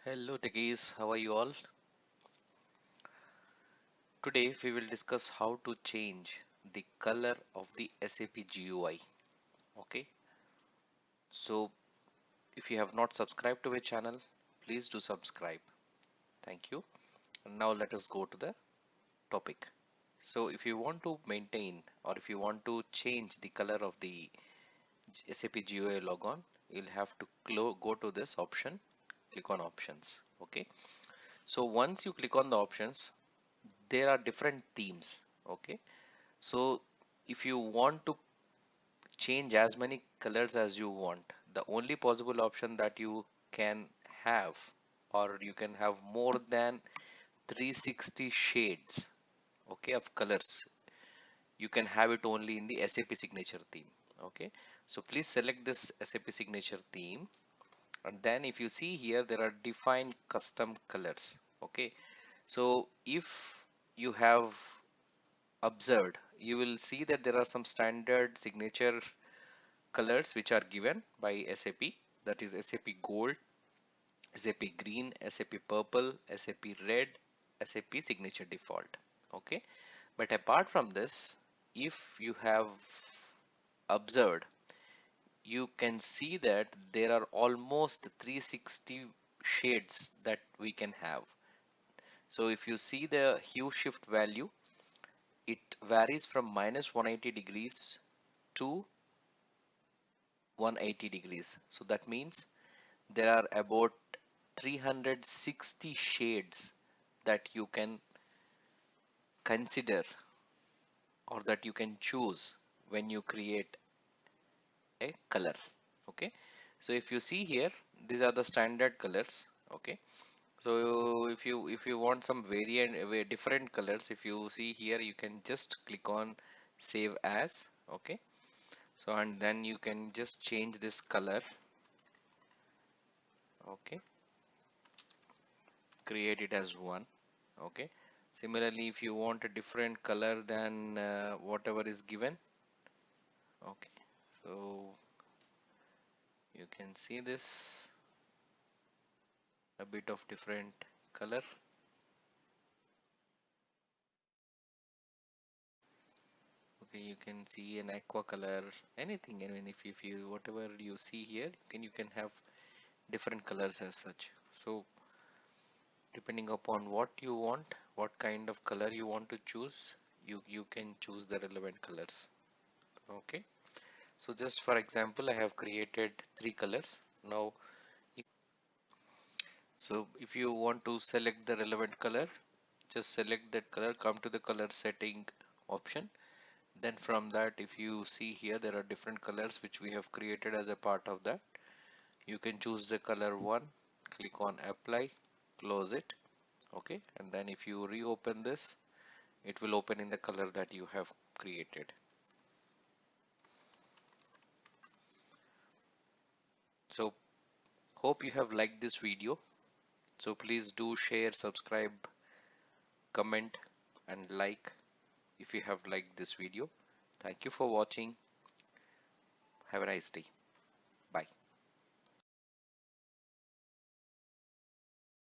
Hello techies, how are you all? Today we will discuss how to change the color of the SAP GUI. Okay, so if you have not subscribed to my channel, please do subscribe. Thank you. And now let us go to the topic. So if you want to maintain or if you want to change the color of the SAP GUI logon, you'll have to go to this option, click on options. Okay, so once you click on the options, there are different themes. Okay, so if you want to change as many colors as you want, the only possible option that you can have, or you can have more than 360 shades, okay, of colors, you can have it only in the SAP signature theme. Okay, so please select this SAP signature theme, and then if you see here, there are defined custom colors. Okay, so if you have observed, you will see that there are some standard signature colors which are given by SAP, that is SAP Gold, SAP Green, SAP Purple, SAP Red, SAP Signature Default. Okay, but apart from this, if you have observed, you can see that there are almost 360 shades that we can have. So if you see the hue shift value, it varies from minus 180 degrees to 180 degrees. So that means there are about 360 shades that you can consider or that you can choose when you create a color. Okay, so if you see here, these are the standard colors. Okay, so if you want some variant different colors, if you see here, you can just click on save as. Okay, so and then you can just change this color. Okay, create it as one. Okay, similarly, if you want a different color than whatever is given, okay, so you can see this a bit of different color. Okay, you can see an aqua color, anything. I mean, if you whatever you see here, you can have different colors as such. So depending upon what you want, what kind of color you want to choose, you can choose the relevant colors. Okay, so just for example, I have created three colors. Now so if you want to select the relevant color, just select that color, come to the color setting option. Then from that, if you see here, there are different colors which we have created as a part of that. You can choose the color one, click on apply, close it. Okay, and then if you reopen this, it will open in the color that you have created. So hope you have liked this video. So please do share, subscribe, comment and like if you have liked this video. Thank you for watching. Have a nice day.